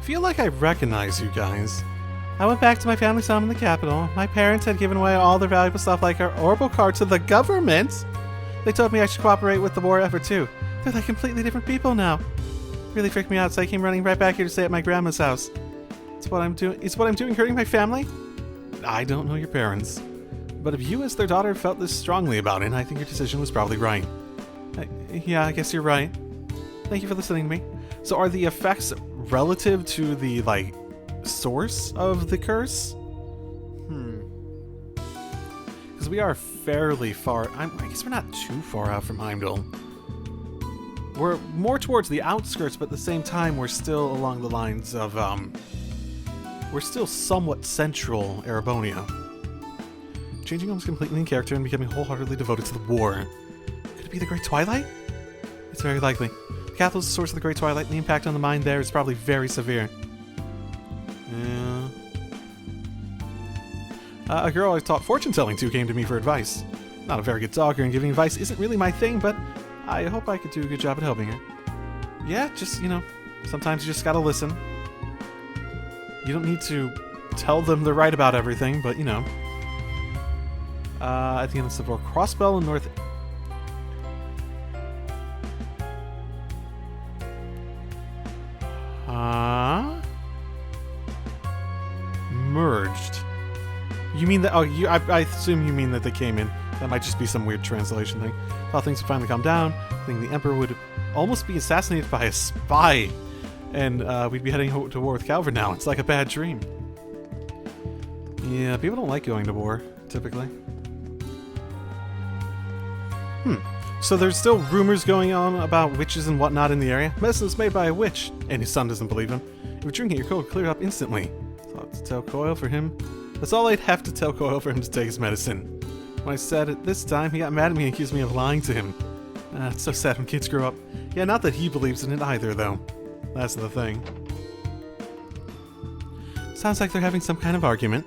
Feel like I recognize you guys. I went back to my family's home in the capital. My parents had given away all their valuable stuff like our orbital card to the government. They told me I should cooperate with the war effort too. They're like completely different people now. Really freaked me out, so I came running right back here to stay at my grandma's house. Is what I'm doing hurting my family? I don't know your parents. But if you as their daughter felt this strongly about it, I think your decision was probably right. Yeah, I guess you're right. Thank you for listening to me. So are the effects relative to the, like, source of the curse? Because we are fairly far... I guess we're not too far out from Heimdall. We're more towards the outskirts, but at the same time, we're still along the lines of, we're still somewhat central Erebonia. Changing almost completely in character and becoming wholeheartedly devoted to the war. Could it be the Great Twilight? It's very likely. The capital is the source of the Great Twilight, and the impact on the mind there is probably very severe. Yeah. A girl I taught fortune-telling to came to me for advice. Not a very good talker, and giving advice isn't really my thing, but I hope I could do a good job at helping her. Yeah, just, sometimes you just gotta listen. You don't need to tell them they're right about everything, but, at the end of the Civil War, Crossbell and North... Merged. You mean that... I assume you mean that they came in. That might just be some weird translation thing. Thought things would finally calm down. I think the Emperor would almost be assassinated by a spy. And we'd be heading to war with Calvert now. It's like a bad dream. Yeah, people don't like going to war, typically. So there's still rumors going on about witches and whatnot in the area. Medicine is made by a witch, and his son doesn't believe him. If you're drinking, your cold cleared up instantly. Thought to tell Coyle for him. That's all I'd have to tell Coyle for him to take his medicine. When I said it this time, he got mad at me and accused me of lying to him. It's so sad when kids grow up. Yeah, not that he believes in it either, though. That's the thing. Sounds like they're having some kind of argument.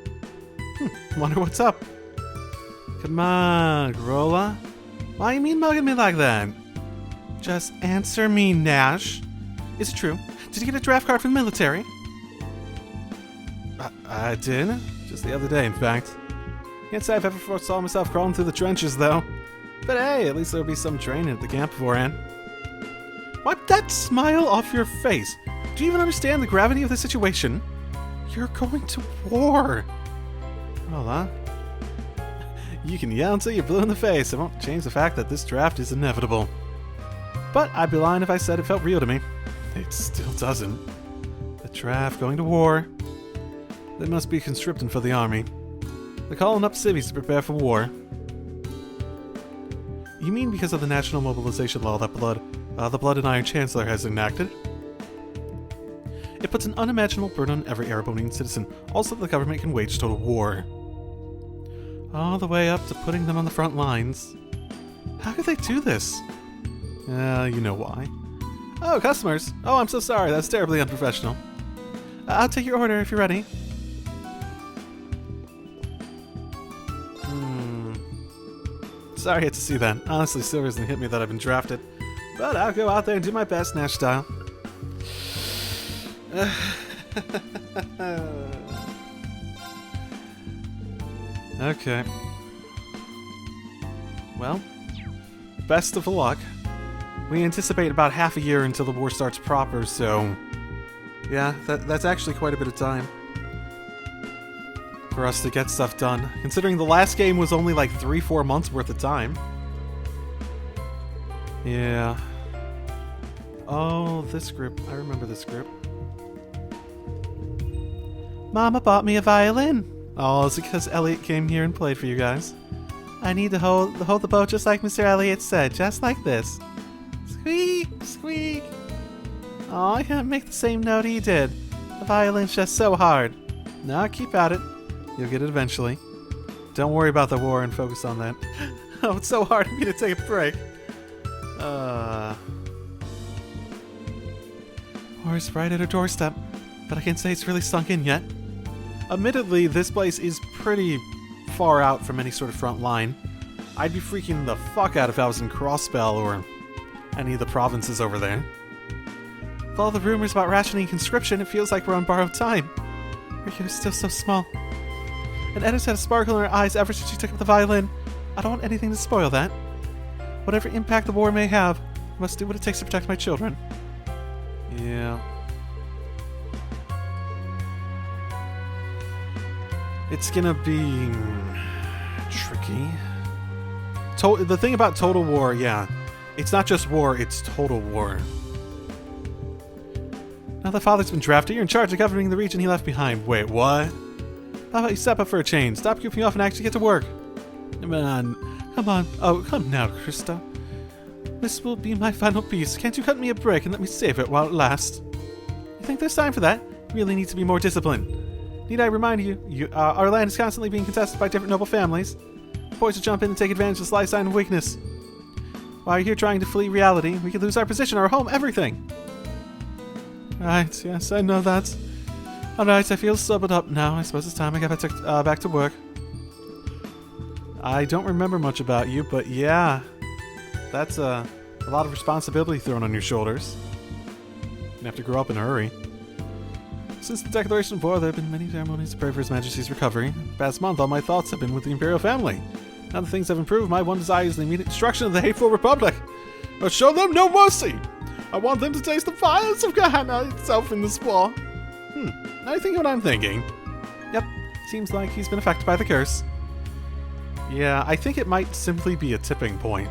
Wonder what's up. Come on, Grola. Why you mean mugging me like that? Just answer me, Nash. Is it true? Did you get a draft card from the military? I did. Just the other day, in fact. Can't say I've ever foresaw myself crawling through the trenches, though. But hey, at least there'll be some training at the camp beforehand. Wipe that smile off your face. Do you even understand the gravity of the situation? You're going to war. Well, you can yell until you're blue in the face. It won't change the fact that this draft is inevitable. But I'd be lying if I said it felt real to me. It still doesn't. The draft, going to war. They must be conscripting for the army. They're calling up civvies to prepare for war. You mean because of the national mobilization law that the Blood and Iron Chancellor has enacted? It puts an unimaginable burden on every Erebonian citizen, also the government can wage total war. All the way up to putting them on the front lines. How could they do this? You know why. Oh, customers! Oh, I'm so sorry, that's terribly unprofessional. I'll take your order if you're ready. Sorry I had to see that. Honestly, Silver hasn't hit me that I've been drafted. But I'll go out there and do my best, Nash style. Okay. Well, best of luck. We anticipate about half a year until the war starts proper, so... yeah, that's actually quite a bit of time for us to get stuff done, considering the last game was only like 3-4 months worth of time. Yeah. Oh, this group. I remember this group. Mama bought me a violin. Oh, it's because Elliot came here and played for you guys. I need to hold the bow just like Mr. Elliot said, just like this. Squeak, squeak. Oh, I can't make the same note he did. The violin's just so hard. No, keep at it. You'll get it eventually. Don't worry about the war and focus on that. Oh, it's so hard for me to take a break. War's right at her doorstep, but I can't say it's really sunk in yet. Admittedly, this place is pretty far out from any sort of front line. I'd be freaking the fuck out if I was in Crossbell or any of the provinces over there. With all the rumors about rationing and conscription, it feels like we're on borrowed time. We're still so small. And Edda's had a sparkle in her eyes ever since she took up the violin. I don't want anything to spoil that. Whatever impact the war may have, I must do what it takes to protect my children. Yeah. It's gonna be tricky. The thing about Total War, yeah. It's not just war, it's Total War. Now that Father's been drafted, you're in charge of governing the region he left behind. Wait, what? How about you step up for a change? Stop goofing off and actually get to work. Come on. Oh, come now, Krista. This will be my final piece. Can't you cut me a break and let me save it while it lasts? You think there's time for that? You really need to be more disciplined. Need I remind you, our land is constantly being contested by different noble families. Poised to jump in and take advantage of the slight sign of weakness. While you're here trying to flee reality, we could lose our position, our home, everything. Right, yes, I know that. Alright, I feel sobered up now. I suppose it's time I get back to work. I don't remember much about you, but yeah. That's a lot of responsibility thrown on your shoulders. You have to grow up in a hurry. Since the declaration of war, there have been many ceremonies to pray for His Majesty's recovery. The past month, all my thoughts have been with the Imperial family. Now that things have improved, my one desire is the immediate destruction of the hateful Republic. But show them no mercy! I want them to taste the violence of Gehenna itself in this war. I think what I'm thinking. Yep, seems like he's been affected by the curse. Yeah, I think it might simply be a tipping point.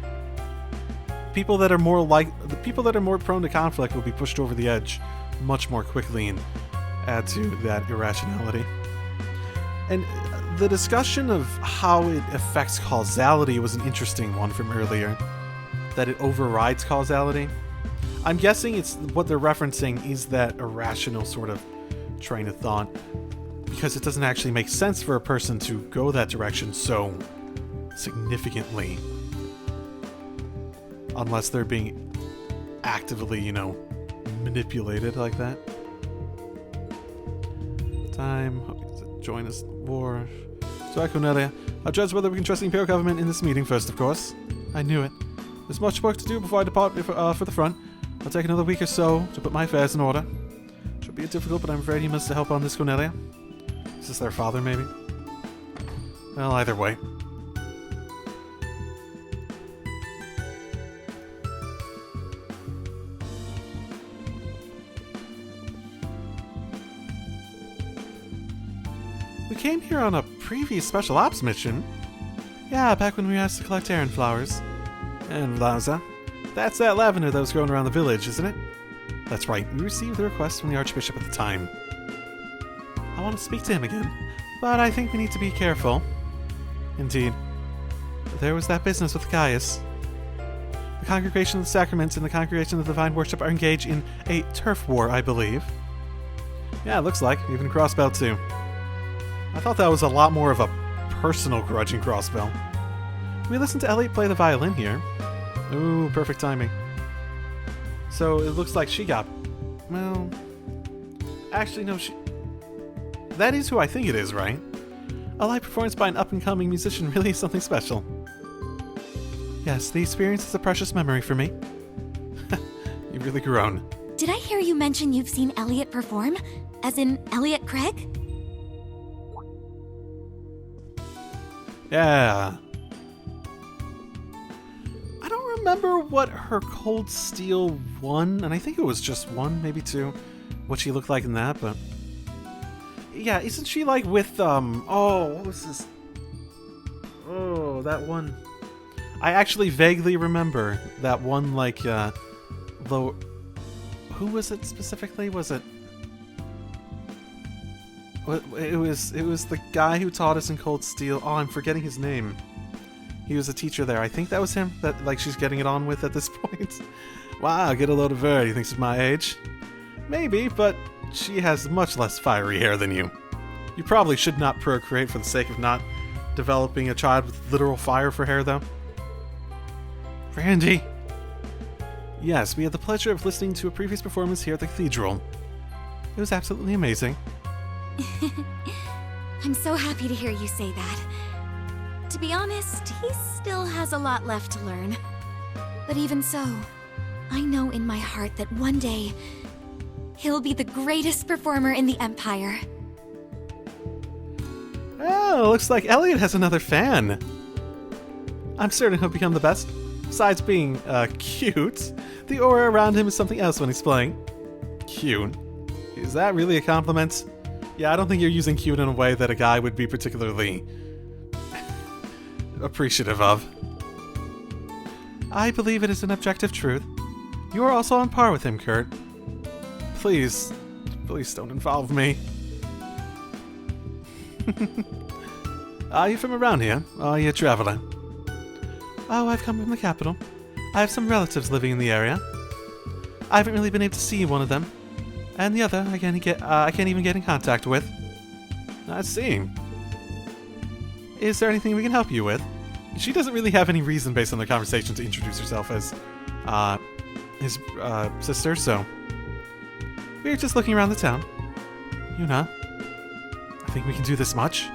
The people that are more prone to conflict will be pushed over the edge much more quickly and add to that irrationality. And the discussion of how it affects causality was an interesting one from earlier. That it overrides causality. I'm guessing it's what they're referencing is that irrational sort of train of thought, because it doesn't actually make sense for a person to go that direction so significantly unless they're being actively, manipulated like that. Time. Join us. War. So, Cornelia, I'll judge whether we can trust the Imperial government in this meeting first, of course. I knew it. There's much work to do before I depart for the front. I'll take another week or so to put my affairs in order. Should be difficult, but I'm afraid you must help on this, Cornelia. Is this their father, maybe? Well, either way. We came here on a previous special ops mission. Yeah, back when we were asked to collect errand flowers. And flowers, huh? That's that lavender that was growing around the village, isn't it? That's right, we received the request from the Archbishop at the time. I want to speak to him again, but I think we need to be careful. Indeed. There was that business with Gaius. The Congregation of the Sacraments and the Congregation of the Divine Worship are engaged in a turf war, I believe. Yeah, it looks like. Even Crossbell, too. I thought that was a lot more of a personal grudge in Crossbell. We listened to Elliot play the violin here. Ooh, perfect timing. So it looks like she got... Well... Actually, no, that is who I think it is, right? A live performance by an up-and-coming musician really is something special. Yes, the experience is a precious memory for me. You've really grown. Did I hear you mention you've seen Elliot perform? As in Elliot Craig? Yeah. I don't remember what her Cold Steel 1, and I think it was just 1, maybe 2, what she looked like in that, but... Yeah, isn't she like with, oh, what was this? Oh, that one. I actually vaguely remember that one, like, who was it specifically? Was it... It was the guy who taught us in Cold Steel. Oh, I'm forgetting his name. He was a teacher there. I think that was him that, like, she's getting it on with at this point. Wow, get a load of her. He thinks he's my age. Maybe, but she has much less fiery hair than you. You probably should not procreate for the sake of not developing a child with literal fire for hair, though. Randy! Yes, we had the pleasure of listening to a previous performance here at the Cathedral. It was absolutely amazing. I'm so happy to hear you say that. To be honest, he still has a lot left to learn. But even so, I know in my heart that one day, he'll be the greatest performer in the Empire. Oh, looks like Elliot has another fan. I'm certain he'll become the best. Besides being, cute, the aura around him is something else when he's playing. Cute? Is that really a compliment? Yeah, I don't think you're using cute in a way that a guy would be particularly appreciative of. I believe it is an objective truth. You are also on par with him, Kurt. Please don't involve me. Are you from around here? Or are you a traveler? Oh, I've come from the capital. I have some relatives living in the area. I haven't really been able to see one of them. And the other, I can't even get in contact with. I see. Is there anything we can help you with? She doesn't really have any reason based on their conversation to introduce herself as, his, sister, so... We're just looking around the town. Yuna, I think we can do this much.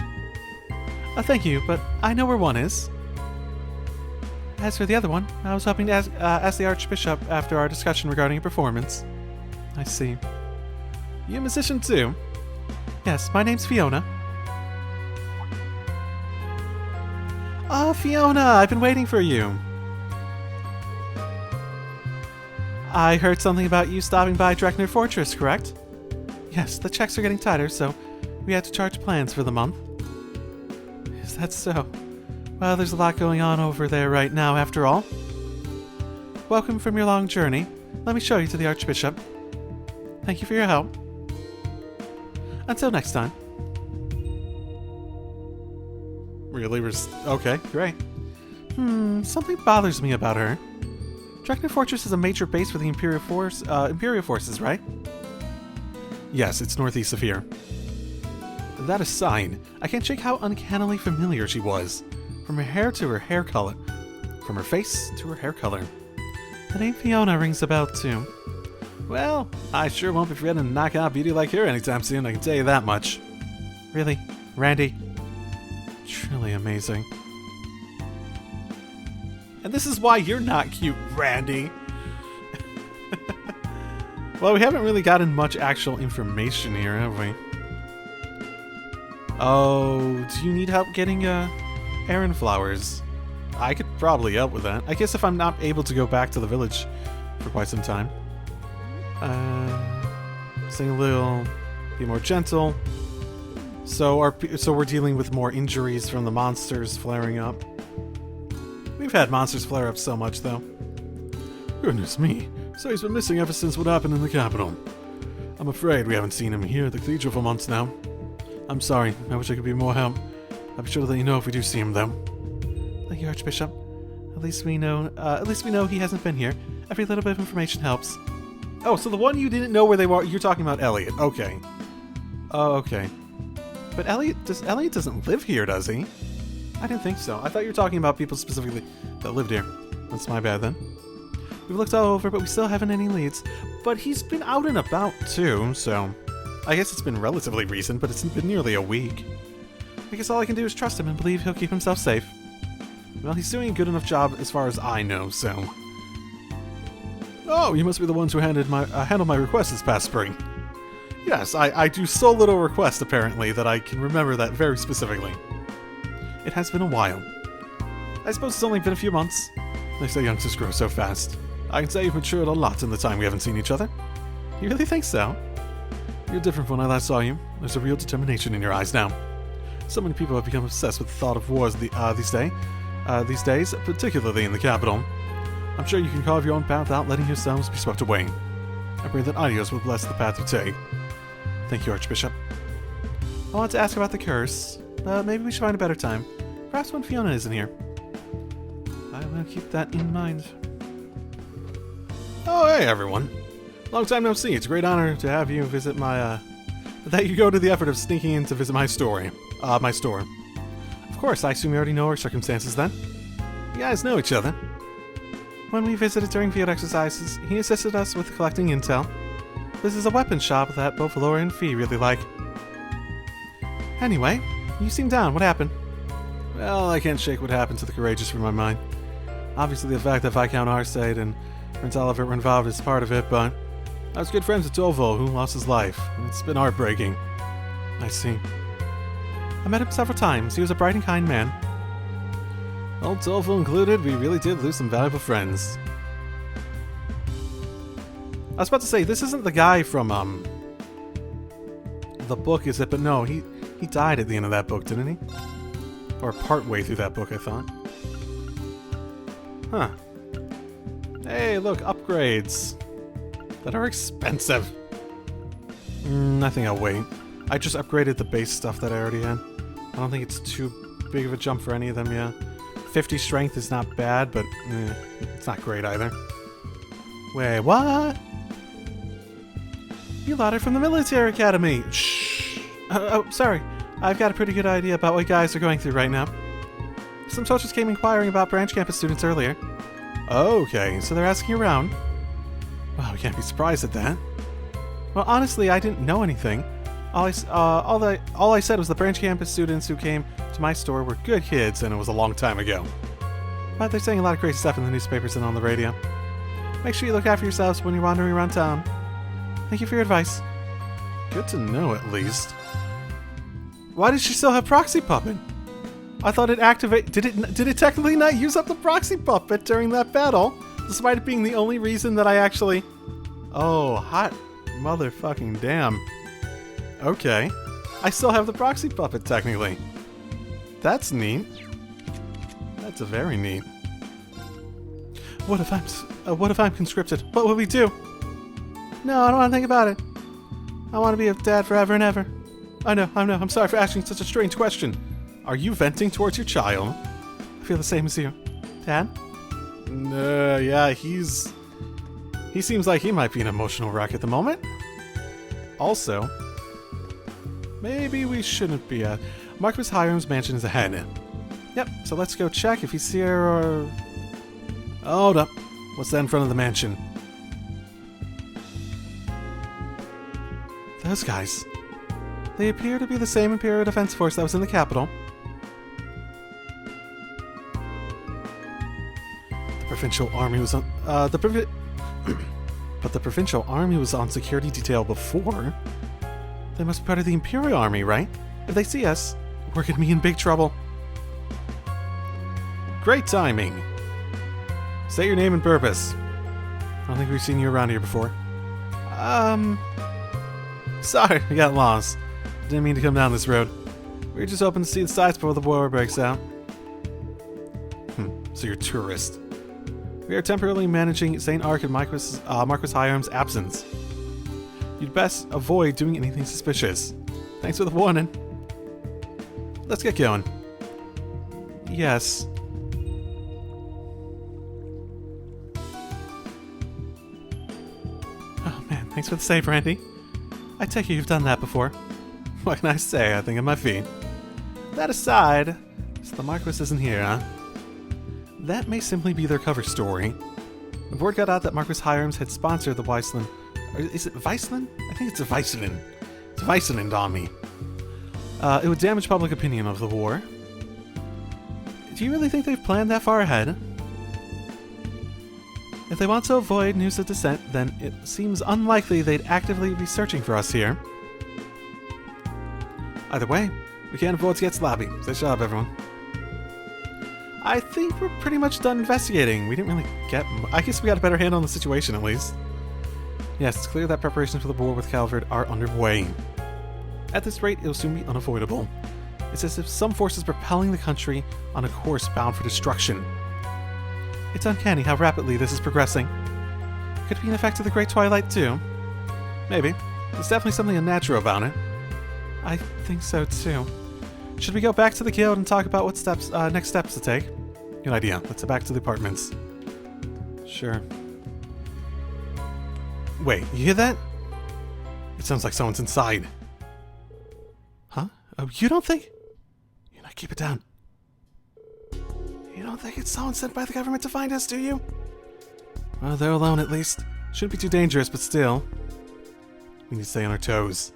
Thank you, but I know where one is. As for the other one, I was hoping to ask the Archbishop after our discussion regarding a performance. I see. You a musician too? Yes, my name's Fiona. Ah, Fiona, I've been waiting for you. I heard something about you stopping by Drekner Fortress, correct? Yes, the checks are getting tighter, so we had to charge plans for the month. Is that so? Well, there's a lot going on over there right now, after all. Welcome from your long journey. Let me show you to the Archbishop. Thank you for your help. Until next time. Really? Okay, great. Something bothers me about her. Drekner Fortress is a major base for the Imperial forces, right? Yes, it's northeast of here. That aside, I can't shake how uncannily familiar she was. From her hair to her hair color. From her face to her hair color. The name Fiona rings a bell too. Well, I sure won't be forgetting to knock out beauty like her anytime soon, I can tell you that much. Really? Randy? Truly amazing. And this is why you're not cute, Randy. Well, we haven't really gotten much actual information here, have we? Oh, do you need help getting, errand flowers? I could probably help with that. I guess if I'm not able to go back to the village for quite some time. Sing a little, be more gentle. So we're dealing with more injuries from the monsters flaring up. We've had monsters flare up so much, though. Goodness me. So he's been missing ever since what happened in the capital. I'm afraid we haven't seen him here at the Cathedral for months now. I'm sorry. I wish I could be more help. I'll be sure to let you know if we do see him, though. Thank you, Archbishop. At least we know he hasn't been here. Every little bit of information helps. Oh, so the one you didn't know where they were, you're talking about Elliot. Okay. Oh, okay. But Elliot doesn't live here, does he? I didn't think so. I thought you were talking about people specifically that lived here. That's my bad then. We've looked all over, but we still haven't any leads. But he's been out and about too, so I guess it's been relatively recent, but it's been nearly a week. I guess all I can do is trust him and believe he'll keep himself safe. Well, he's doing a good enough job as far as I know, so... Oh, you must be the ones who handled my request this past spring. Yes, I do so little request, apparently, that I can remember that very specifically. It has been a while. I suppose it's only been a few months. They say youngsters grow so fast. I can say you've matured a lot in the time we haven't seen each other. You really think so? You're different from when I last saw you. There's a real determination in your eyes now. So many people have become obsessed with the thought of wars these days, particularly in the capital. I'm sure you can carve your own path without letting yourselves be swept away. I pray that Adios will bless the path you take. Thank you, Archbishop. I wanted to ask about the curse, but maybe we should find a better time. Perhaps when Fiona isn't here. I will keep that in mind. Oh, hey everyone. Long time no see. It's a great honor to have you visit my, that you go to the effort of sneaking in to visit my store. Of course, I assume you already know our circumstances then. You guys know each other. When we visited during field exercises, he assisted us with collecting intel. This is a weapons shop that both Laura and Fee really like. Anyway, You seem down. What happened? Well, I can't shake what happened to the courageous from my mind. Obviously, the fact that Viscount Arcade and Prince Oliver were involved is part of it, but I was good friends with Dolvo, who lost his life. It's been heartbreaking. I see. I met him several times. He was a bright and kind man. Old Dolvo included, we really did lose some valuable friends. I was about to say, this isn't the guy from, the book, is it? But no, he died at the end of that book, didn't he? Or partway through that book, I thought. Huh. Hey, look, upgrades. That are expensive. I think I'll wait. I just upgraded the base stuff that I already had. I don't think it's too big of a jump for any of them, yeah. 50 strength is not bad, but it's not great either. Wait, what? You lot are from the military academy. Shh. Oh, sorry. I've got a pretty good idea about what guys are going through right now. Some soldiers came inquiring about branch campus students earlier. Okay, so they're asking around. Well, we can't be surprised at that. Well, honestly, I didn't know anything. All I said was the branch campus students who came to my store were good kids, and it was a long time ago. But they're saying a lot of crazy stuff in the newspapers and on the radio. Make sure you look after yourselves when you're wandering around town. Thank you for your advice. Good to know, at least. Why did she still have Proxy Puppet? I thought it activate. Did it technically not use up the Proxy Puppet during that battle? Despite it being the only reason that I actually... Oh, hot motherfucking damn. Okay. I still have the Proxy Puppet, technically. That's neat. That's very neat. What if I'm conscripted? What will we do? No, I don't want to think about it. I want to be a dad forever and ever. I know. I'm sorry for asking such a strange question. Are you venting towards your child? I feel the same as you. Dad? Yeah, he seems like he might be an emotional wreck at the moment. Also, maybe we shouldn't be at... Marquis Hiram's mansion is ahead. Yep, so let's go check if he's here or... Hold up. What's that in front of the mansion? Those guys. They appear to be the same Imperial Defense Force that was in the capital. The provincial army was on... But the provincial army was on security detail before. They must be part of the Imperial army, right? If they see us, we're gonna be in big trouble. Great timing. Say your name and purpose. I don't think we've seen you around here before. Sorry, we got lost. Didn't mean to come down this road. We were just hoping to see the sights before the war breaks out. So you're a tourist. We are temporarily managing Saint-Arkh and Marquis Hiram's absence. You'd best avoid doing anything suspicious. Thanks for the warning. Let's get going. Yes. Oh man, thanks for the save, Randy. I take it you've done that before. What can I say? I think on my feet. That aside, so the Marquis isn't here, huh? That may simply be their cover story. When word got out that Marquis Hiram's had sponsored the Weissland... Or is it Weissland? I think it's a Weissland. It's a Weissland army. It would damage public opinion of the war. Do you really think they've planned that far ahead? If they want to avoid news of dissent, then it seems unlikely they'd actively be searching for us here. Either way, we can't afford to get sloppy. Stay sharp, everyone. I think we're pretty much done investigating. We didn't really get... I guess we got a better handle on the situation, at least. Yes, it's clear that preparations for the war with Calvert are underway. At this rate, it'll soon be unavoidable. It's as if some force is propelling the country on a course bound for destruction. It's uncanny how rapidly this is progressing. Could be an effect of the Great Twilight, too. Maybe. There's definitely something unnatural about it. I think so, too. Should we go back to the guild and talk about what next steps to take? Good idea. Let's head back to the apartments. Sure. Wait, you hear that? It sounds like someone's inside. Huh? Oh, you don't think? You know, keep it down. You don't think it's someone sent by the government to find us, do you? Well, they're alone at least. Shouldn't be too dangerous, but still. We need to stay on our toes.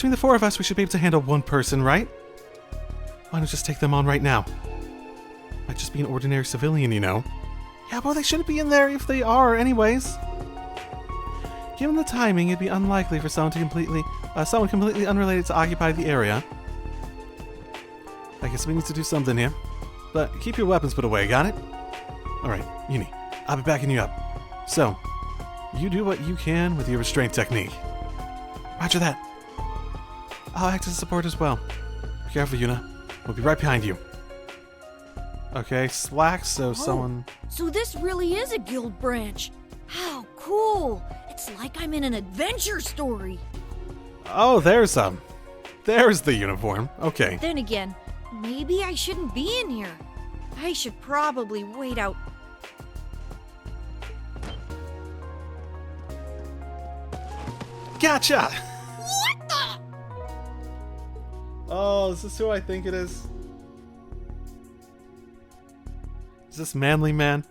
Between the 4 of us, we should be able to handle 1 person, right? Why don't we just take them on right now? Might just be an ordinary civilian, you know. Yeah, well, they shouldn't be in there if they are, anyways. Given the timing, it'd be unlikely for someone completely unrelated to occupy the area. I guess we need to do something here. But keep your weapons put away, got it? Alright, Uni, I'll be backing you up. So, you do what you can with your restraint technique. Roger that. I'll act as support as well. Be careful, Yuna. We'll be right behind you. Okay, slack, so someone... So this really is a guild branch. How cool! It's like I'm in an adventure story. Oh, there's the uniform. Okay. Then again, maybe I shouldn't be in here. I should probably wait out. Gotcha! What the? Oh, is this who I think it is? Is this Manly Man?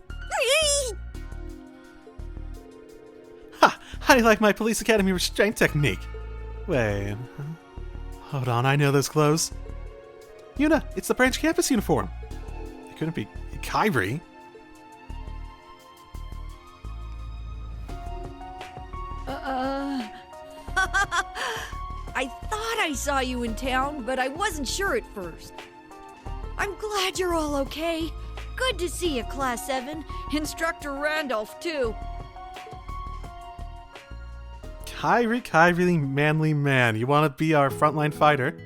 Ha! How do you like my police academy restraint technique? Wait. Hold on, I know those clothes. Yuna, it's the branch campus uniform. It couldn't be Kyrie. I thought I saw you in town, but I wasn't sure at first. I'm glad you're all okay. Good to see you, Class 7. Instructor Randolph, too. Kyrie, Manly Man. You want to be our frontline fighter?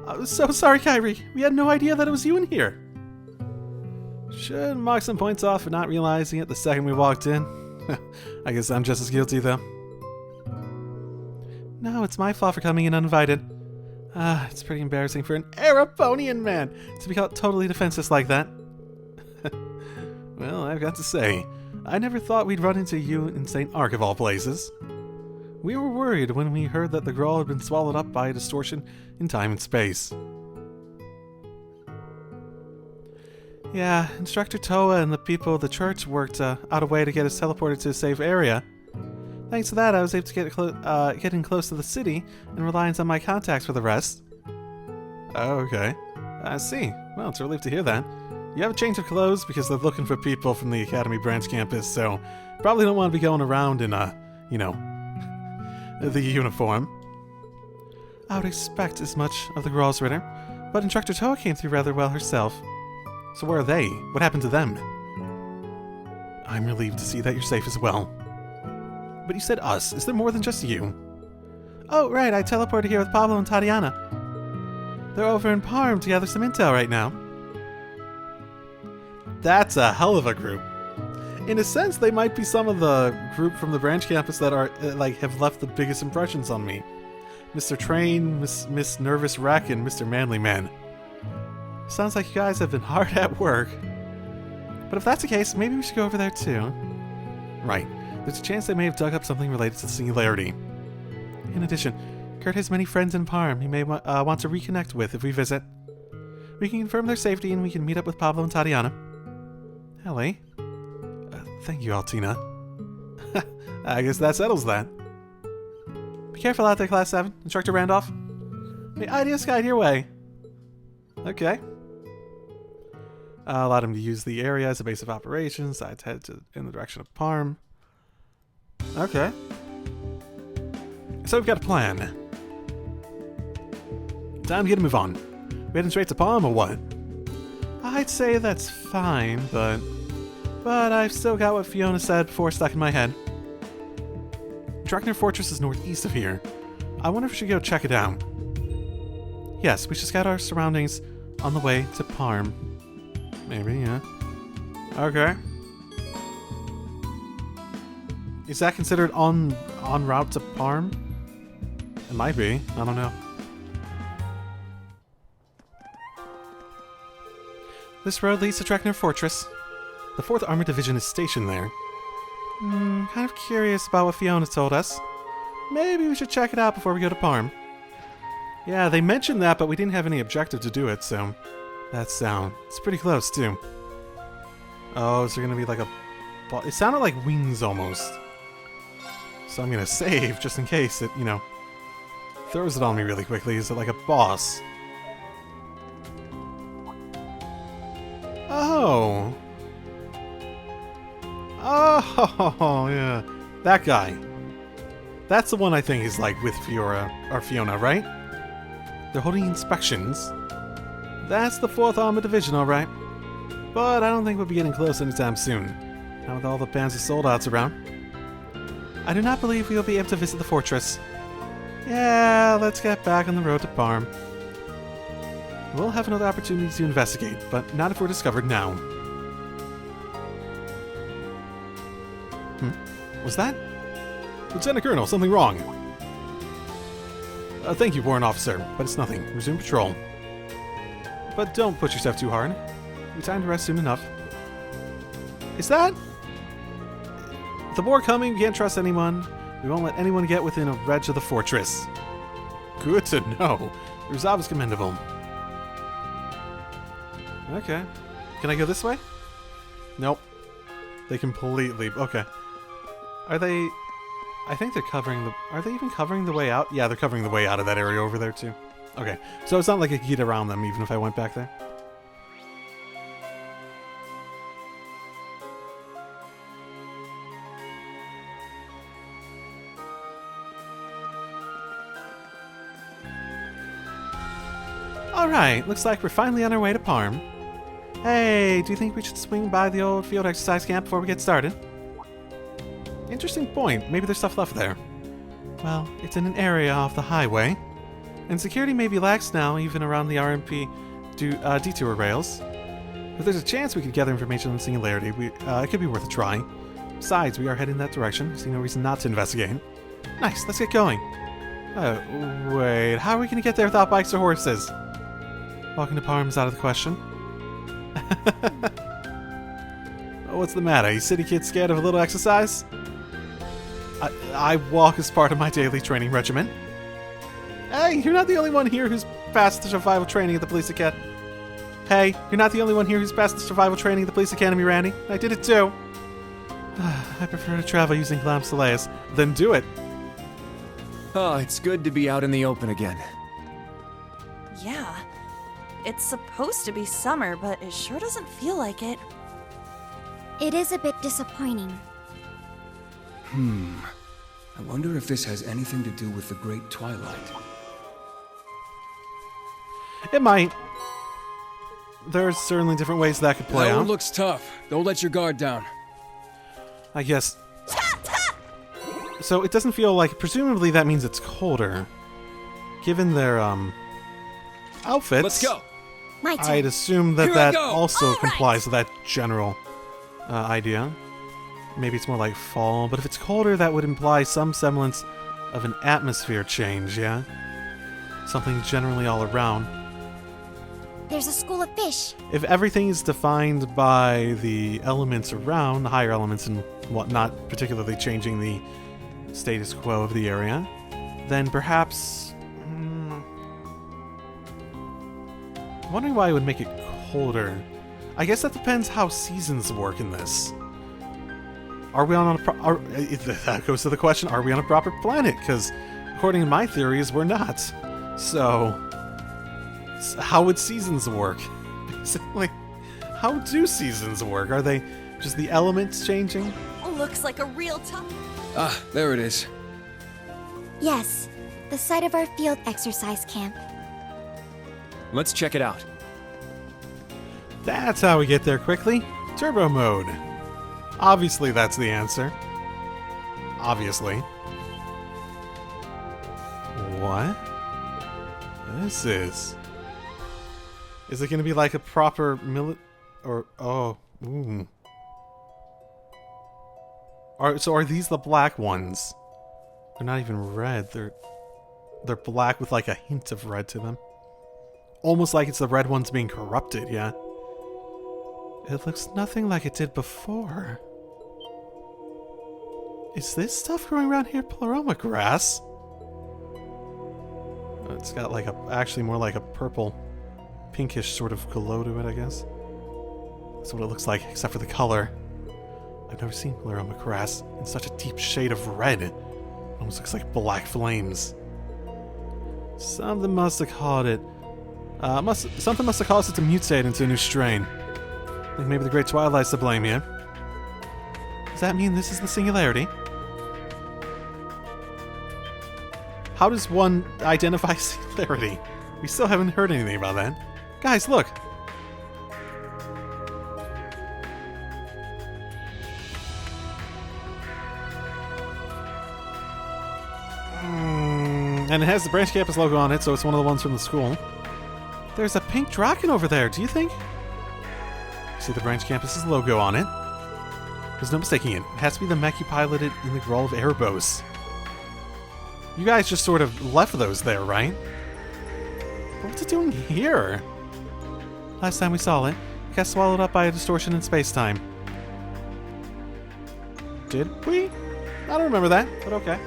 I'm so sorry, Kyrie. We had no idea that it was you in here. Should mark some points off for not realizing it the second we walked in. I guess I'm just as guilty, though. No, it's my fault for coming in uninvited. It's pretty embarrassing for an Arabonian man to be caught totally defenseless like that. Well, I've got to say, I never thought we'd run into you in Saint-Arkh of all places. We were worried when we heard that the girl had been swallowed up by a distortion in time and space. Yeah, Instructor Toa and the people of the church worked out a way to get us teleported to a safe area. Thanks to that, I was able to get in close to the city and reliance on my contacts for the rest. Oh, okay. I see. Well, it's a relief to hear that. You have a change of clothes because they're looking for people from the Academy branch campus, so probably don't want to be going around in the uniform. I would expect as much of the Gralsritter, but Instructor Toa came through rather well herself. So where are they? What happened to them? I'm relieved to see that you're safe as well. But you said us. Is there more than just you? Oh, right. I teleported here with Pablo and Tatiana. They're over in Parm to gather some intel right now. That's a hell of a group. In a sense, they might be some of the group from the branch campus that are have left the biggest impressions on me. Mr. Train, Miss Nervous Wreck, and Mr. Manly Man. Sounds like you guys have been hard at work. But if that's the case, maybe we should go over there too. Right. There's a chance they may have dug up something related to the Singularity. In addition, Kurt has many friends in Parm he may want to reconnect with if we visit. We can confirm their safety and we can meet up with Pablo and Tatiana. Ellie? Thank you, Altina. I guess that settles that. Be careful out there, Class 7. Instructor Randolph. May ideas guide your way. Okay. Allowed him to use the area as a base of operations. I'd head in the direction of Parm. Okay. So we've got a plan. Time to get a move on. We heading straight to Parm or what? I'd say that's fine, but I've still got what Fiona said before stuck in my head. Draknir Fortress is northeast of here. I wonder if we should go check it out. Yes, we should scout our surroundings on the way to Parm. Maybe, yeah. Okay. Is that considered en route to Parm? It might be. I don't know. This road leads to Draknir Fortress. The 4th Armored Division is stationed there. Kind of curious about what Fiona told us. Maybe we should check it out before we go to Parm. Yeah, they mentioned that, but we didn't have any objective to do it, so that's sound. It's pretty close, too. Oh, is there gonna be like a... It sounded like wings, almost. So I'm gonna save, just in case it, throws it on me really quickly. Is it like a boss? Oh. Oh, yeah. That guy. That's the one I think is like with Fiona, right? They're holding inspections. That's the 4th Armored Division, alright. But I don't think we'll be getting close anytime soon. Not with all the bands of sold-outs around. I do not believe we will be able to visit the fortress. Yeah, let's get back on the road to Parm. We'll have another opportunity to investigate, but not if we're discovered now. Was that? Lieutenant Colonel, something wrong. Thank you, Warrant Officer, but it's nothing. Resume patrol. But don't push yourself too hard. You'll be time to rest soon enough. Is that? The war coming, we can't trust anyone. We won't let anyone get within a wedge of the fortress. Good to know. Your resolve is commendable. Okay. Can I go this way? Nope. They completely... Okay. Are they... I think they're covering the... Are they even covering the way out? Yeah, they're covering the way out of that area over there, too. Okay. So it's not like I could get around them, even if I went back there. Alright, looks like we're finally on our way to Parm. Hey, do you think we should swing by the old field exercise camp before we get started? Interesting point. Maybe there's stuff left there. Well, it's in an area off the highway, and security may be lax now, even around the RMP detour rails. If there's a chance we could gather information on the Singularity, it could be worth a try. Besides, we are heading that direction. See no reason not to investigate. Nice, let's get going. Wait, how are we going to get there without bikes or horses? Walking to Parm is out of the question. Oh, what's the matter? You city kids scared of a little exercise? I walk as part of my daily training regimen. Hey, you're not the only one here who's passed the survival training at the police academy. Hey, you're not the only one here who's passed the survival training at the police academy, Randy. I did it too. I prefer to travel using Glam Soleus. Then do it. Oh, it's good to be out in the open again. Yeah. It's supposed to be summer, but it sure doesn't feel like it. It is a bit disappointing. I wonder if this has anything to do with the Great Twilight. It might. There's certainly different ways that could play That out. one looks tough. Don't let your guard down. I guess. So it doesn't feel like... Presumably that means it's colder. Given their, outfits... Let's go! My turn. I'd assume that Here I that go. also All right. complies with that general idea. Maybe it's more like fall, but if it's colder, that would imply some semblance of an atmosphere change, yeah? Something generally all around. There's a school of fish. If everything is defined by the elements around, the higher elements and whatnot, particularly changing the status quo of the area, then perhaps... I'm wondering why it would make it colder. I guess that depends how seasons work in this. Are we on a that goes to the question, are we on a proper planet? Because according to my theories, we're not. So, how would seasons work? Basically, how do seasons work? Are they just the elements changing? Looks like a real tough. Ah, there it is. Yes, the site of our field exercise camp. Let's check it out. That's how we get there quickly. Turbo mode. Obviously, that's the answer. Obviously. What? This is... Is it going to be like a proper or... Oh. Ooh. So are these the black ones? They're not even red. They're black with like a hint of red to them. Almost like it's the red ones being corrupted, yeah? It looks nothing like it did before. Is this stuff growing around here pleroma grass? It's got like actually more like a purple, pinkish sort of glow to it, I guess. That's what it looks like, except for the color. I've never seen pleroma grass in such a deep shade of red. It almost looks like black flames. Something must have caused it. Something must have caused it to mutate into a new strain. I think maybe the Great Twilight's to blame here. Does that mean this is the singularity? How does one identify singularity? We still haven't heard anything about that. Guys, look! And it has the branch campus logo on it, so it's one of the ones from the school. There's a pink dragon over there, do you think? See the branch campus's logo on it. There's no mistaking it. It has to be the mech you piloted in the Grawl of Erebos. You guys just sort of left those there, right? But what's it doing here? Last time we saw it got swallowed up by a distortion in space-time. Did we? I don't remember that, but okay.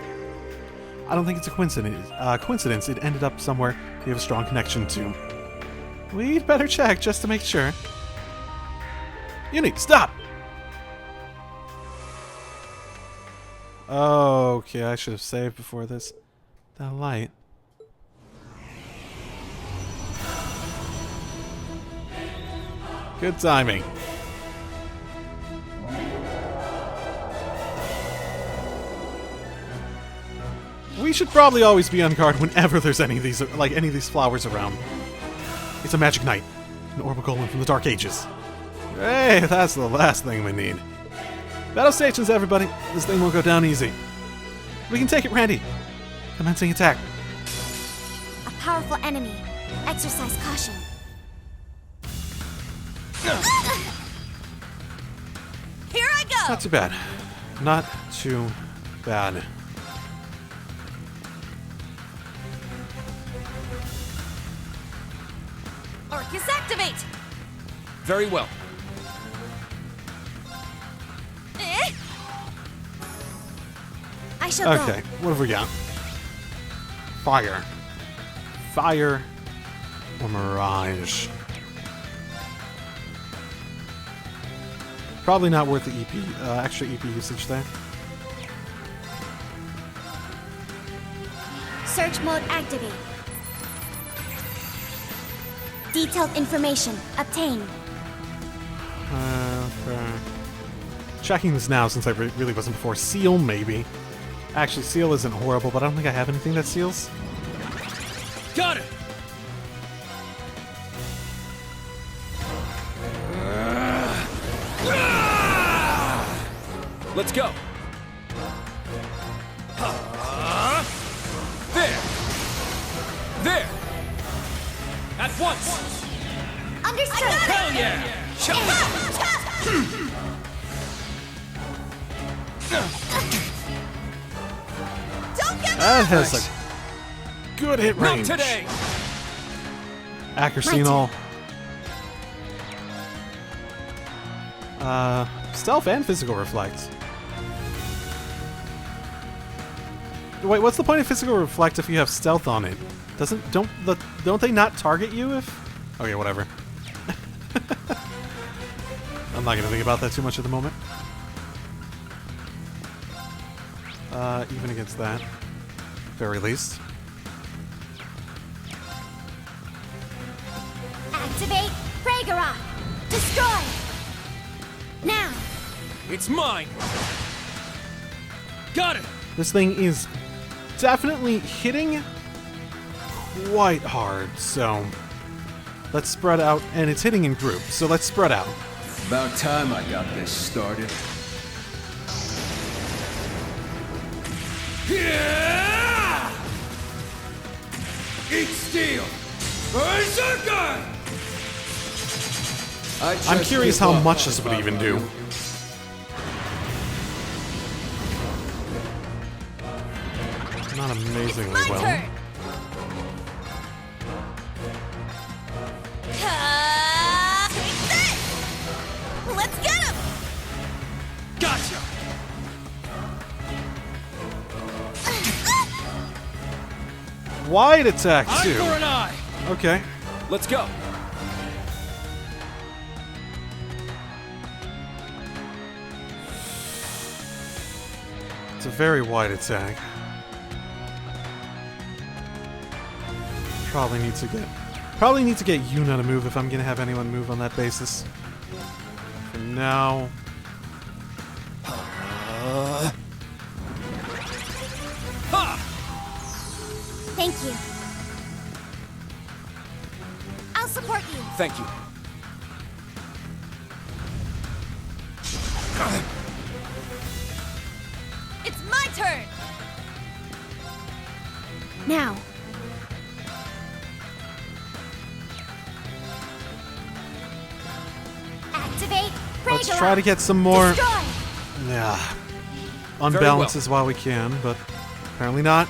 I don't think it's a coincidence. It ended up somewhere we have a strong connection to. We'd better check just to make sure. Uni, stop! Okay, I should have saved before this. That light. Good timing. We should probably always be on guard whenever there's any of these flowers around. It's a magic knight, an orbital golem from the Dark Ages. Hey, that's the last thing we need. Battle stations, everybody. This thing won't go down easy. We can take it, Randy. Commencing attack. A powerful enemy. Exercise caution. Here I go! Not too bad. Not too bad. Orcus, activate! Very well. I shall go. Okay, what have we got? Fire. Fire or Mirage. Probably not worth the EP, extra EP usage there. Search mode activate. Detailed information obtained. Okay. Checking this now since I really wasn't before. Seal, maybe. Actually, seal isn't horrible, but I don't think I have anything that seals. Got it! Let's go. There. There. At once. Understood. Hell yeah. Don't get That has a good hit Not range. today. Accuracy and all. Stealth and physical reflect. Wait, what's the point of physical reflect if you have stealth on it? Don't they not target you if? Okay, whatever. I'm not gonna think about that too much at the moment. Even against that, very least. Activate Pragerok. Destroy. Now. It's mine. Got it. This thing is definitely hitting quite hard, so let's spread out, and it's hitting in groups, so let's spread out. About time I got this started. Yeah! Eat steel. Berserker! I'm curious how much this would even do. Not amazingly My well. turn. Take this! Let's get him! Gotcha. Wide attack Eye too. for an eye. Okay. Let's go. It's a very wide attack. Probably need to get Yuna to move if I'm gonna have anyone move on that basis. For now. Thank you. I'll support you. Thank you. It's my turn! Now. Activate. Let's try to get some more. Destroy. Yeah. Unbalances while we can, but apparently not.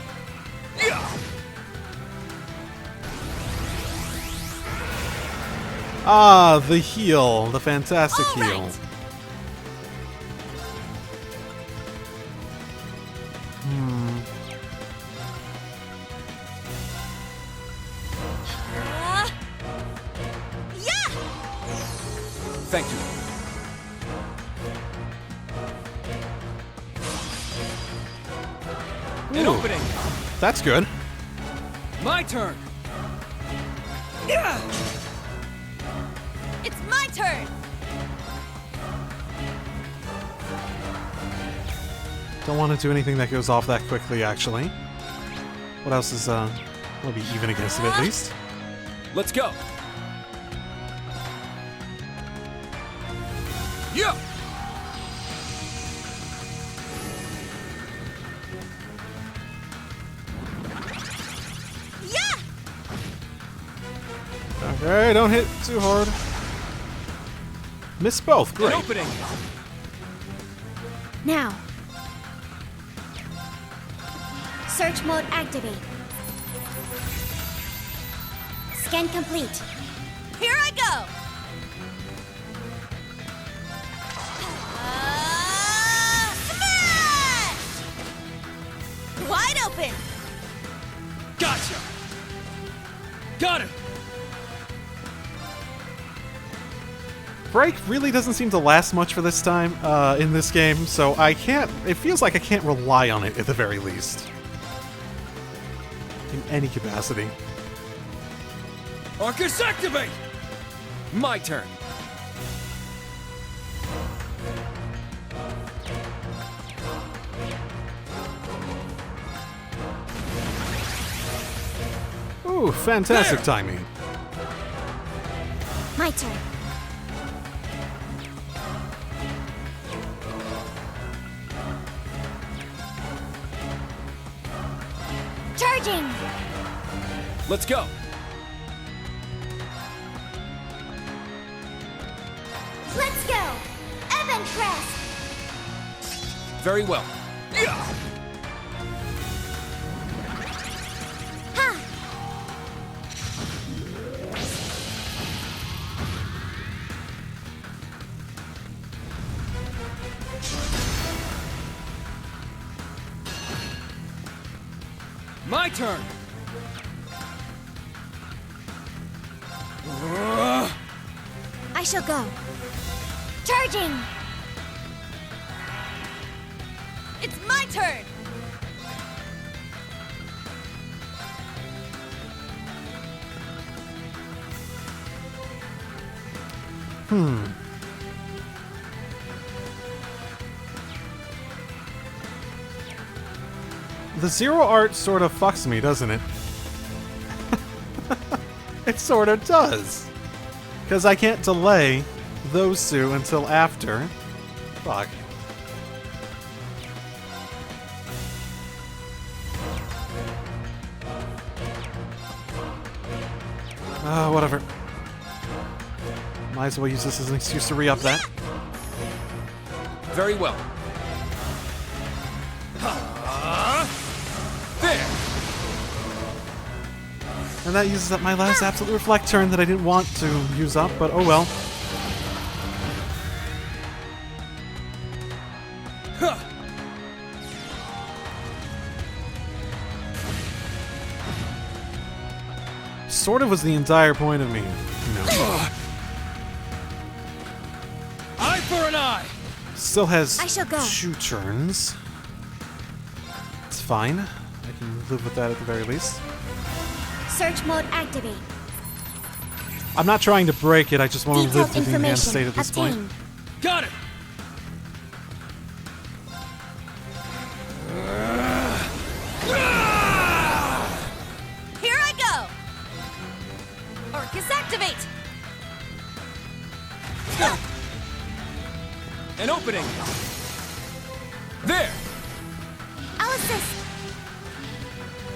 Ah, the heal. The fantastic All heal. right. Yeah! Thank you. An Ooh, opening. that's good. My turn. It's my turn! Don't want to do anything that goes off that quickly, actually. What else is, we'll be even against it at least. Let's go. Yeah. Yeah! Okay, don't hit too hard. Miss both, An great. opening. Now. Search mode activate. Scan complete. Here I go! Smash! Wide open! Gotcha. Got it. Break really doesn't seem to last much for this time in this game, so I can't. It feels like I can't rely on it at the very least. In any capacity. Arcus activate. My turn. Ooh, fantastic There! timing. My turn. Charging. Let's go. Let's go. Evan Crest. Very well. Ha. My turn. I shall go. Charging. It's my turn! The zero art sort of fucks me, doesn't it? It sort of does. Because I can't delay those two until after. Fuck. Whatever. Might as well use this as an excuse to re-up that. Very well. There. And that uses up my last Absolute Reflect turn that I didn't want to use up, but oh well. Huh. Sort of was the entire point of me. No. Eye for an eye. Still has I shall go. 2 turns. It's fine. I can live with that at the very least. Search mode activate. I'm not trying to break it, I just want to Detailed live to the enhanced state information at this point. obtained. Got it! Here I go! Orcus activate! An opening! There! I'll assist.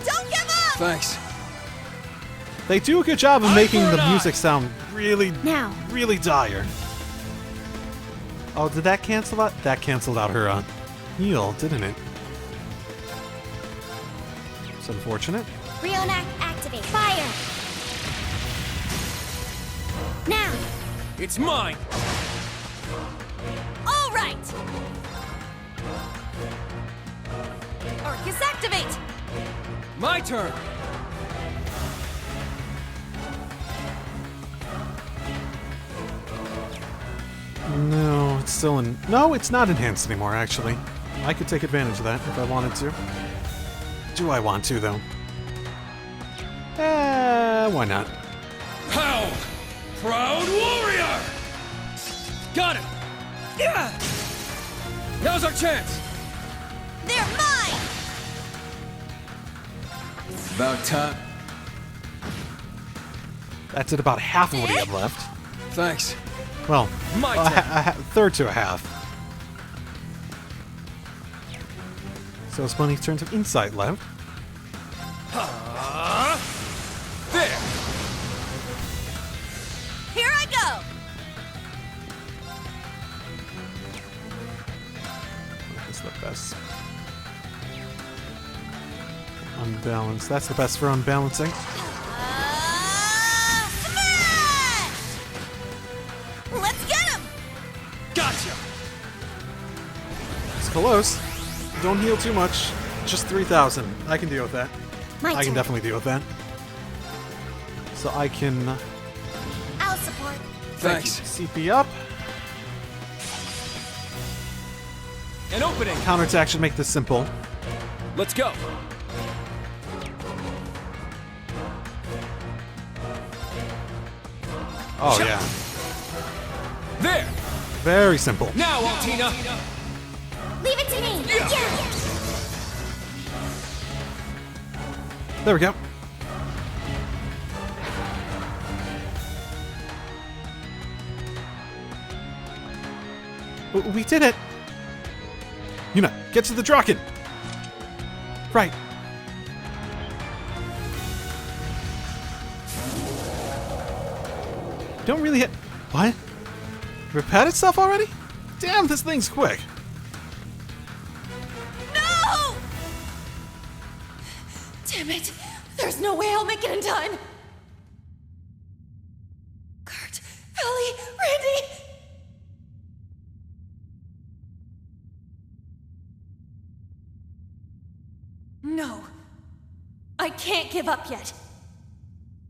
Don't give up! Thanks. They do a good job of Eye making for the an music eye. sound really, Now. really dire. Oh, did that cancel out? That canceled out her heal, didn't it? It's unfortunate. Rionac activate. Fire. Now. It's mine! All right! Orcus activate! My turn! No, it's still in. No, it's not enhanced anymore, actually. I could take advantage of that if I wanted to. Do I want to, though? Why not? How? Proud warrior! Got it! Yeah! Now's our chance! They're mine! About time. That's at about half of what he had left. Thanks. Well, My a, turn. third to a half. So it's plenty of turns of insight left. There! Here I go! That's the best. Unbalanced. That's the best for unbalancing. Smash! Let's get him! Gotcha! It's close. Don't heal too much. Just 3,000. I can deal with that. My I can turn. definitely deal with that. So I can I'll support. Thanks. CP up. An opening! Counterattack should make this simple. Let's go! Oh yeah. There! Very simple. Now, Altina! Leave it to me. Yeah. There we go. We did it! Yuna, get to the Draken! Right. Don't really hit. What? Repat itself already? Damn, this thing's quick. No! Damn it! There's no way I'll make it in time! Kurt, Ellie, Randy! No. I can't give up yet.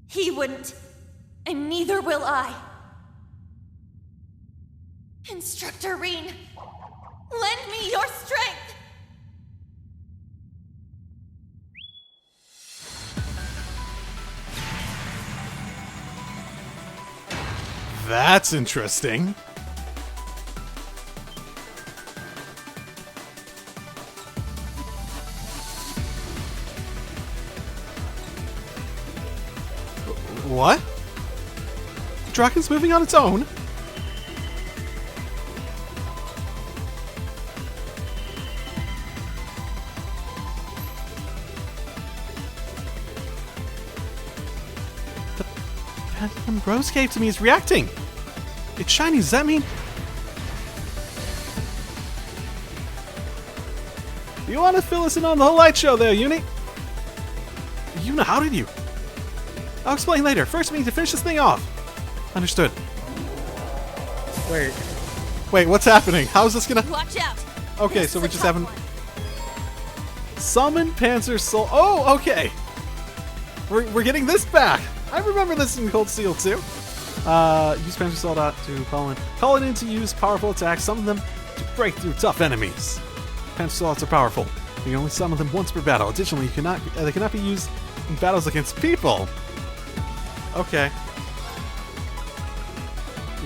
He wouldn't. And neither will I. Instructor Reen, lend me your strength! That's interesting. What? Draken's moving on its own? The Phantom Rose Cave to me is reacting. It's shiny, does that mean? You want to fill us in on the whole light show there, Uni? Yuna, how did you? I'll explain later. First, we need to finish this thing off. Understood. Wait, what's happening? How is this gonna... Watch out! Okay, This so is we a just tough haven't... one. Summon Panzer Soul... Oh, okay! We're getting this back! I remember this in Cold Steel too. Use Panzer Soul to call it in to use powerful attacks. Summon them to break through tough enemies. Panzer Salts are powerful. You can only summon them once per battle. Additionally, they cannot be used In battles against people. Okay.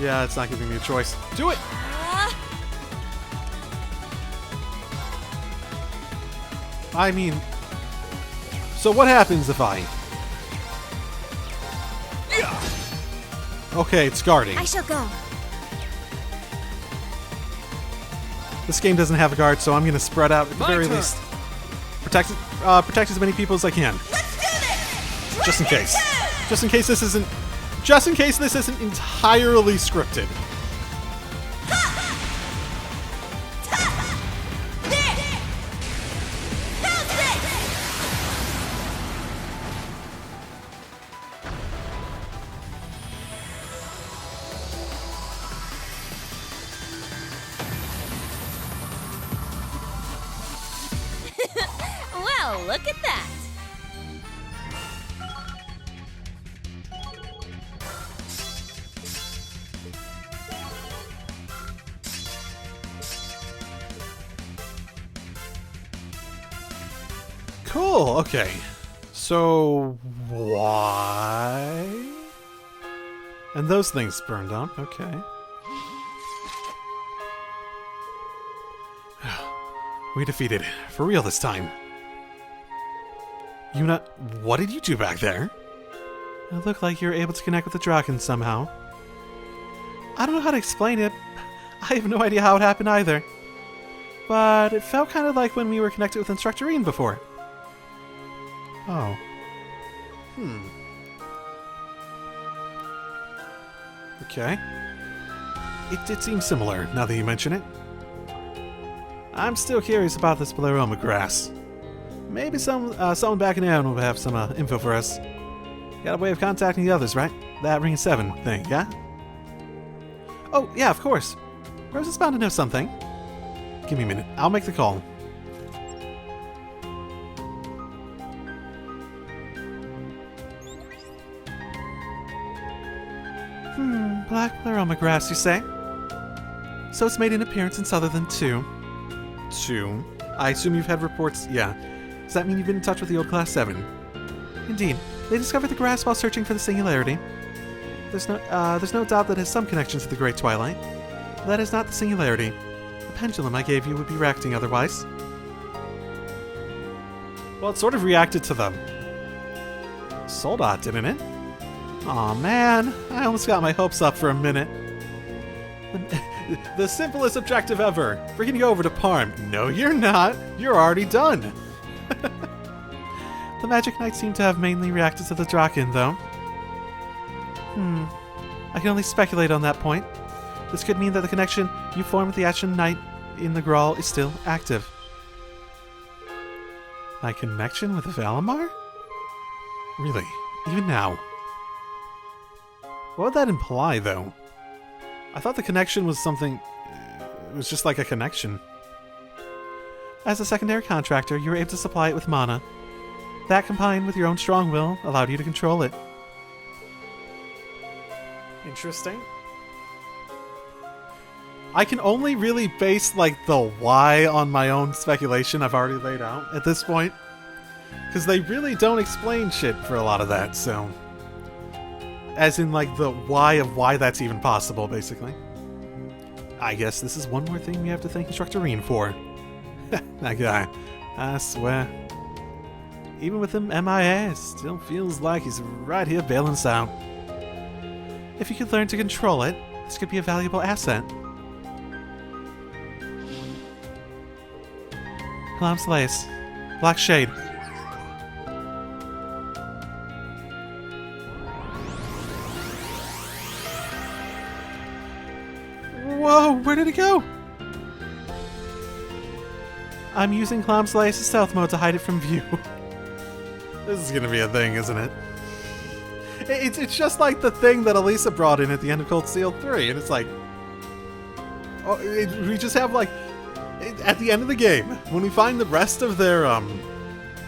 Yeah, it's not giving me a choice. Do it! I mean... So what happens if I... Okay, it's guarding. I shall go. This game doesn't have a guard, so I'm going to spread out at the very least. Protect as many people as I can. Let's do this! Just in case. Just in case this isn't... Just in case this isn't entirely scripted. Well, look at that. Cool, okay. So, why? And those things burned on, okay. We defeated. For real this time. Yuna, what did you do back there? It looked like you were able to connect with the Draken somehow. I don't know how to explain it. I have no idea how it happened either. But it felt kind of like when we were connected with Instructor Ian before. Oh. Okay. It did seem similar, now that you mention it. I'm still curious about this Pleroma grass. Maybe someone back in the island will have some info for us. Got a way of contacting the others, right? That Ring 7 thing, yeah? Oh, yeah, of course. Rose is bound to know something. Give me a minute. I'll make the call. Black Pleroma grass, you say? So it's made an appearance in Sutherland too. I assume you've had reports. Yeah. Does that mean you've been in touch with the old Class 7? Indeed. They discovered the grass while searching for the Singularity. There's no doubt that it has some connection to the Great Twilight. But that is not the Singularity. The pendulum I gave you would be reacting otherwise. Well, it sort of reacted to the Soldat, didn't it? Aw, man. I almost got my hopes up for a minute. The simplest objective ever. Bringing you over to Parm. No, you're not. You're already done. The Magic Knight seemed to have mainly reacted to the Draken, though. I can only speculate on that point. This could mean that the connection you formed with the Ashen Knight in the Grawl is still active. My connection with Valimar? Really? Even now? What would that imply, though? I thought the connection was something... It was just like a connection. As a secondary contractor, you were able to supply it with mana. That, combined with your own strong will, allowed you to control it. Interesting. I can only really base, like, the why on my own speculation I've already laid out at this point. Because they really don't explain shit for a lot of that, so... As in, like, the why of why that's even possible, basically. I guess this is one more thing we have to thank Instructor Reen for. That guy. I swear. Even with him MIA, it still feels like he's right here bailing us out. If you could learn to control it, this could be a valuable asset. Kalam's Lace. Black Shade. Whoa, where did it go? I'm using Kalam's Lace's stealth mode to hide it from view. This is gonna be a thing, isn't it? It's just like the thing that Elisa brought in at the end of Cold Steel 3, and it's like... we just have, like... At the end of the game, when we find the rest of their,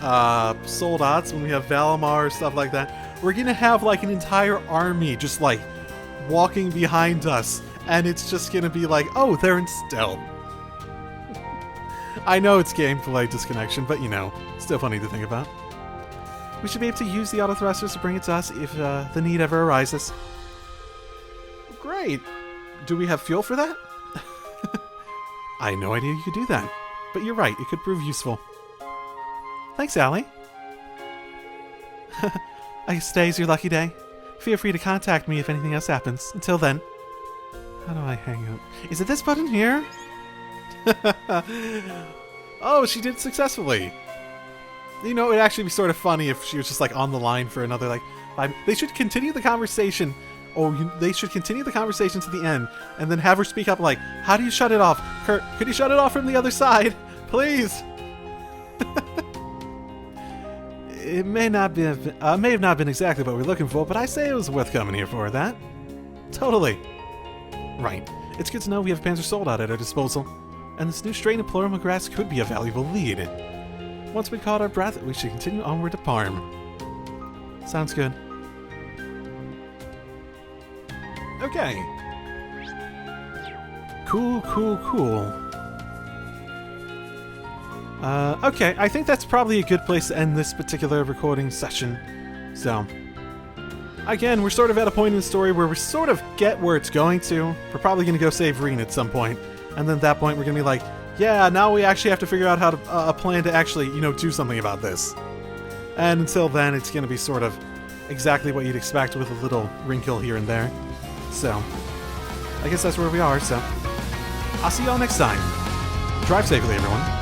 soldats, when we have Valimar, stuff like that, we're gonna have, like, an entire army just, like, walking behind us, and it's just gonna be like, oh, they're in stealth. I know it's gameplay disconnection, but, you know, still funny to think about. We should be able to use the auto thrusters to bring it to us if the need ever arises. Great. Do we have fuel for that? I had no idea you could do that. But you're right, it could prove useful. Thanks, Allie. I guess today's your lucky day. Feel free to contact me if anything else happens. Until then. How do I hang up? Is it this button here? Oh, she did it successfully. You know, it'd actually be sort of funny if she was just like on the line for another like 5. They should continue the conversation. They should continue the conversation to the end and then have her speak up like, how do you shut it off? Kurt, could you shut it off from the other side? Please. It may have not been exactly what we're looking for, but I say it was worth coming here for that. Totally. Right. It's good to know we have Panzer Soldat at our disposal, and this new strain of pleural grass could be a valuable lead. Once we caught our breath, we should continue onward to Parm. Sounds good. Okay. Cool. Okay, I think that's probably a good place to end this particular recording session. So, again, we're sort of at a point in the story where we sort of get where it's going to. We're probably going to go save Reen at some point, and then at that point we're going to be like, yeah, now we actually have to figure out how to a plan to actually, you know, do something about this. And until then, it's going to be sort of exactly what you'd expect with a little wrinkle here and there. So, I guess that's where we are, so I'll see y'all next time. Drive safely, everyone.